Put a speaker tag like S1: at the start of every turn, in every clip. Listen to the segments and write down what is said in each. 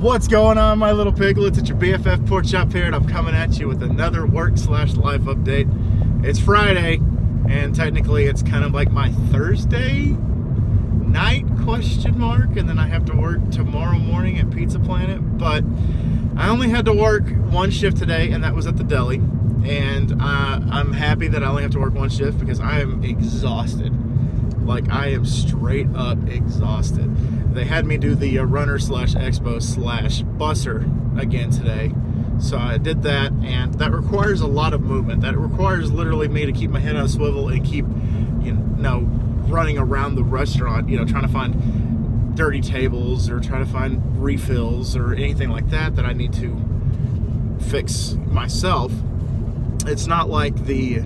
S1: What's going on, my little piglets? It's your BFF Pork Chop here, and I'm coming at you with another work/life update. It's Friday, and technically it's kind of like my Thursday night question mark, and then I have to work tomorrow morning at Pizza Planet. But I only had to work one shift today, and that was at the deli. And I'm happy that I only have to work one shift because I am exhausted. Like, I am straight up exhausted. They had me do the runner/expo/busser again today. So I did that, and that requires a lot of movement. That requires literally me to keep my head on a swivel and keep, running around the restaurant, trying to find dirty tables or trying to find refills or anything like that I need to fix myself. It's not like the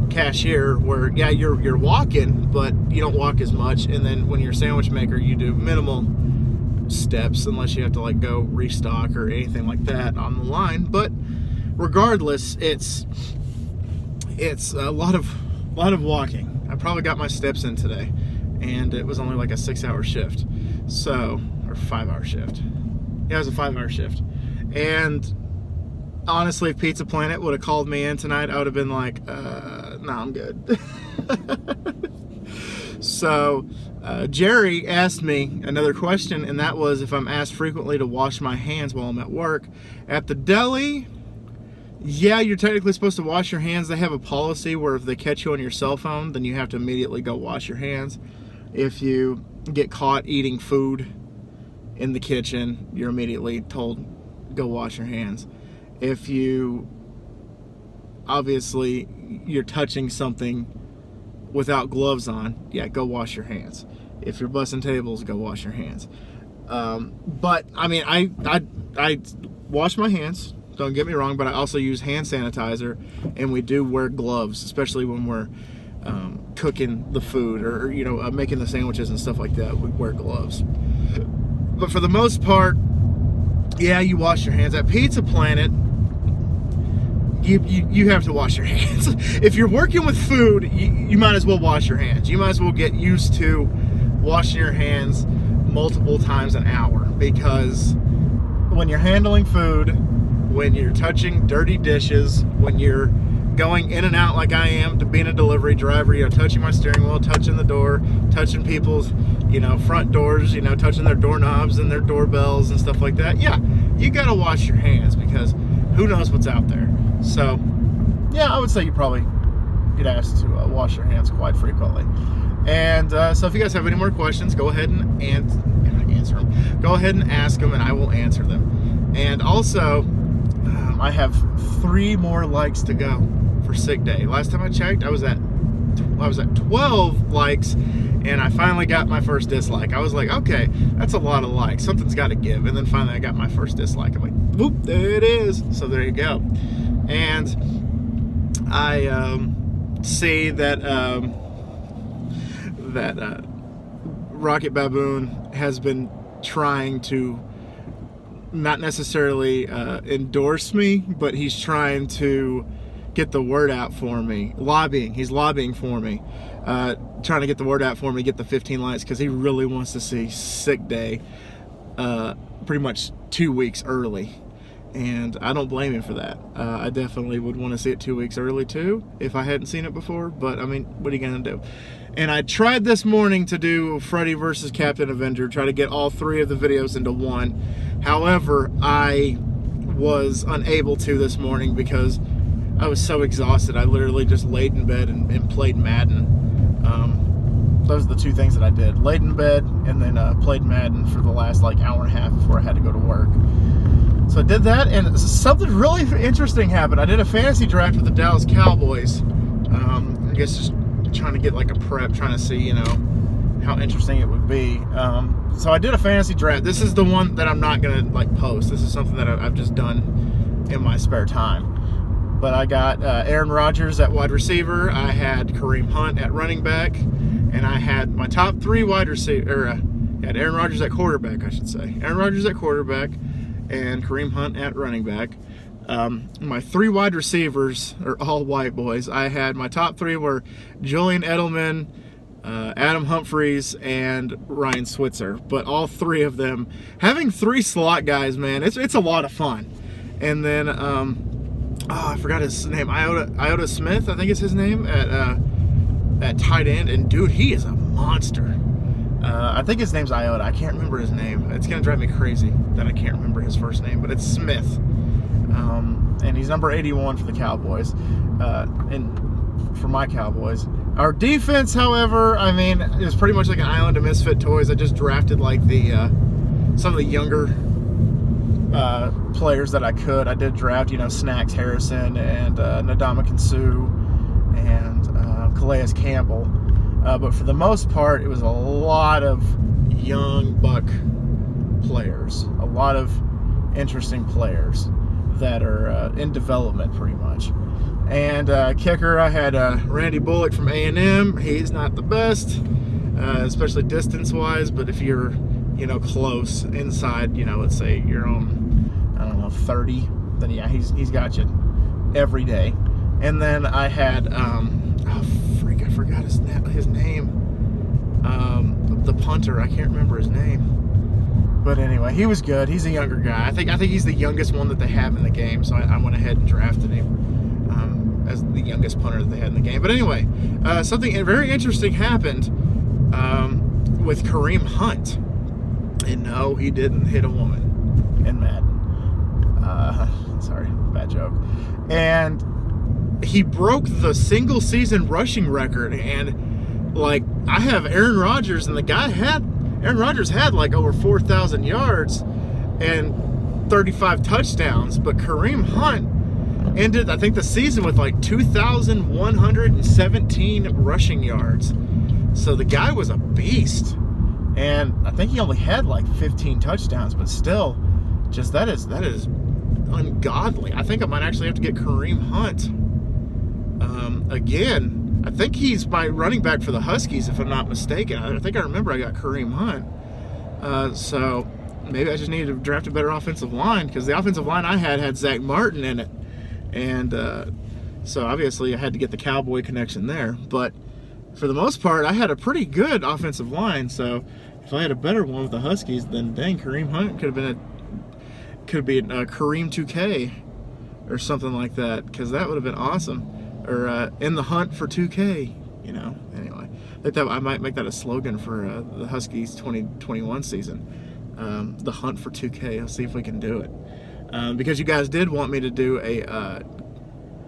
S1: cashier where you're walking, but you don't walk as much, and then when you're a sandwich maker you do minimal steps unless you have to go restock or anything like that on the line. But regardless, it's a lot of walking. I probably got my steps in today, and it was only like a 6-hour shift, or 5-hour shift. Yeah, it was a 5-hour shift. And honestly, if Pizza Planet would have called me in tonight, I would have been like, no, I'm good. So, Jerry asked me another question, and that was if I'm asked frequently to wash my hands while I'm at work. At the deli, yeah, you're technically supposed to wash your hands. They have a policy where if they catch you on your cell phone, then you have to immediately go wash your hands. If you get caught eating food in the kitchen, you're immediately told, go wash your hands. If you're touching something without gloves on, yeah, go wash your hands. If you're bussing tables, go wash your hands. But I mean, I wash my hands, don't get me wrong, but I also use hand sanitizer, and we do wear gloves, especially when we're cooking the food or making the sandwiches and stuff like that. We wear gloves. But for the most part, yeah, you wash your hands. At Pizza Planet, you have to wash your hands. If you're working with food, you might as well wash your hands. You might as well get used to washing your hands multiple times an hour, because when you're handling food, when you're touching dirty dishes, when you're going in and out like I am to being a delivery driver, touching my steering wheel, touching the door, touching people's, front doors, touching their doorknobs and their doorbells and stuff like that. Yeah, you gotta wash your hands because who knows what's out there. So, yeah, I would say you probably get asked to wash your hands quite frequently. And so if you guys have any more questions, go ahead and answer them. Go ahead and ask them, and I will answer them. And also, I have 3 more likes to go for sick day. Last time I checked, I was at 12 likes, and I finally got my first dislike. I was like, okay, that's a lot of likes. Something's got to give. And then finally I got my first dislike. I'm like, whoop, there it is. So there you go. And I see that Rocket Baboon has been trying to not necessarily endorse me, but he's trying to get the word out for me. He's lobbying for me, trying to get the word out for me, get the 15 likes, because he really wants to see sick day pretty much 2 weeks early. And I don't blame him for that. I definitely would want to see it 2 weeks early too, if I hadn't seen it before. But I mean, what are you gonna do? And I tried this morning to do Freddy versus Captain Avenger, try to get all 3 of the videos into one. However, I was unable to this morning because I was so exhausted. I literally just laid in bed and played Madden. Those are the 2 things that I did. Laid in bed and then played Madden for the last hour and a half before I had to go to work. So I did that, and something really interesting happened. I did a fantasy draft with the Dallas Cowboys. I guess just trying to get a prep, trying to see, how interesting it would be. So I did a fantasy draft. This is the one that I'm not going to post. This is something that I've just done in my spare time. But I got Aaron Rodgers at wide receiver. I had Kareem Hunt at running back. And I had my top 3 wide receiver, I had Aaron Rodgers at quarterback, I should say. Aaron Rodgers at quarterback and Kareem Hunt at running back. My 3 wide receivers are all white boys. I had my top 3 were Julian Edelman, Adam Humphries, and Ryan Switzer. But all three of them, having three slot guys, man, it's a lot of fun. And then, I forgot his name, Iota Smith, I think is his name, at tight end. And dude, he is a monster. I think his name's Iota. I can't remember his name. It's gonna drive me crazy that I can't remember his first name, but it's Smith. And he's number 81 for the Cowboys, and for my Cowboys. Our defense, however, I mean, is pretty much like an island of misfit toys. I just drafted like some of the younger players that I could. I did draft, Snacks Harrison and Ndamukong Suh and Calais Campbell. But for the most part, it was a lot of young buck players, a lot of interesting players that are in development pretty much. And kicker, I had Randy Bullock from A&M. He's not the best, especially distance-wise, but if you're, close inside, let's say you're on, I don't know, 30, then yeah, he's got you every day. And then I had, I forgot his name. The punter, I can't remember his name. But anyway, he was good. He's a younger guy. I think he's the youngest one that they have in the game, so I went ahead and drafted him as the youngest punter that they had in the game. But anyway, something very interesting happened with Kareem Hunt. And no, he didn't hit a woman in Madden. Sorry, bad joke. And he broke the single season rushing record. And like, I have Aaron Rodgers, and Aaron Rodgers had like over 4,000 yards and 35 touchdowns, but Kareem Hunt ended, I think, the season with like 2,117 rushing yards. So the guy was a beast. And I think he only had like 15 touchdowns, but still, just that is ungodly. I think I might actually have to get Kareem Hunt again. I think he's my running back for the Huskies, if I'm not mistaken. I think I remember I got Kareem Hunt. So maybe I just needed to draft a better offensive line, because the offensive line I had Zach Martin in it. And so obviously I had to get the Cowboy connection there. But for the most part, I had a pretty good offensive line. So if I had a better one with the Huskies, then dang, Kareem Hunt could have been a Kareem 2K or something like that, because that would have been awesome. Or in the hunt for 2K, Anyway, I might make that a slogan for the Huskies 2021 season. The hunt for 2K. I'll see if we can do it. Because you guys did want me to do a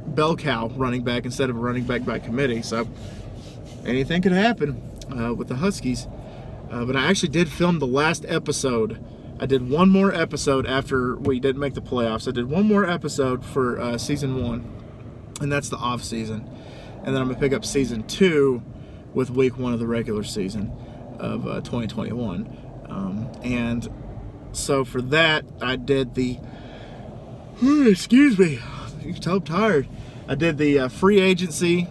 S1: bell cow running back instead of a running back by committee. So anything could happen with the Huskies. But I actually did film the last episode. I did one more episode after we didn't make the playoffs. I did one more episode for season 1. And that's the off season. And then I'm going to pick up season 2 with week 1 of the regular season of 2021. And so for that, I did the, excuse me, you can tell I'm tired. I did the free agency,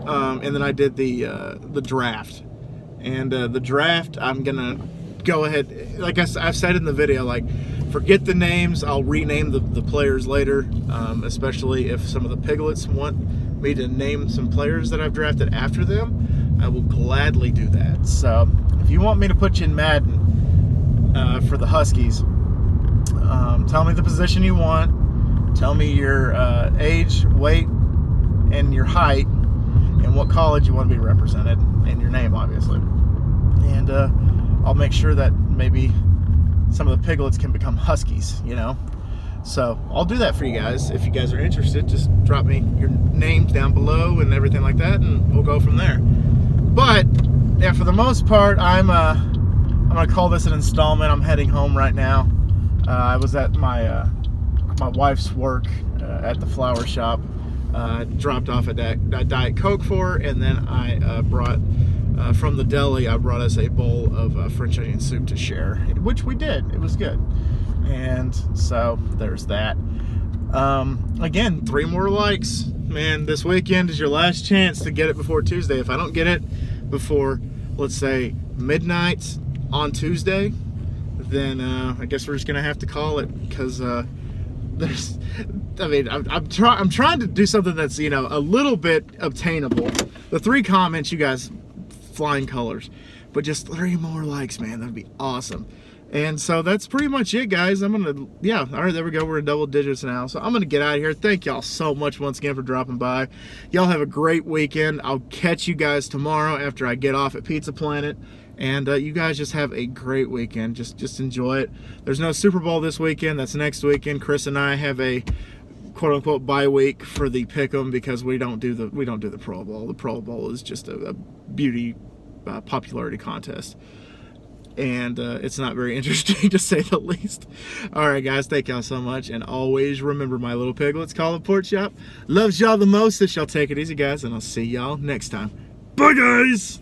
S1: and then I did the draft. And the draft, I'm going to go ahead, like I've said in the video, like, forget the names. I'll rename the players later, especially if some of the piglets want me to name some players that I've drafted after them. I will gladly do that. So if you want me to put you in Madden for the Huskies, tell me the position you want. Tell me your age, weight, and your height, and what college you want to be represented, and your name, obviously. And I'll make sure that maybe some of the piglets can become Huskies, So I'll do that for you guys. If you guys are interested, just drop me your names down below and everything like that, and we'll go from there. But yeah, for the most part, I'm gonna call this an installment. I'm heading home right now. I was at my wife's work at the flower shop. Dropped off a Diet Coke for her, and then I brought. From the deli, I brought us a bowl of French onion soup to share, which we did. It was good. And so there's that. Again, 3 more likes. Man, this weekend is your last chance to get it before Tuesday. If I don't get it before, let's say, midnight on Tuesday, then I guess we're just going to have to call it, because I'm trying to do something that's, a little bit obtainable. The 3 comments you guys flying colors. But just 3 more likes, man. That'd be awesome. And so that's pretty much it, guys. I'm gonna, yeah, all right, there we go. We're in double digits now. So I'm gonna get out of here. Thank y'all so much once again for dropping by. Y'all have a great weekend. I'll catch you guys tomorrow after I get off at Pizza Planet. And you guys just have a great weekend. Just enjoy it. There's no Super Bowl this weekend. That's next weekend. Chris and I have a quote unquote bye week for the pick'em because we don't do the Pro Bowl. The Pro Bowl is just a beauty popularity contest. And it's not very interesting, to say the least. All right, guys, thank y'all so much. And always remember, my little piglets, call the Pork Chop loves y'all the most. So y'all take it easy, guys, and I'll see y'all next time. Bye, guys.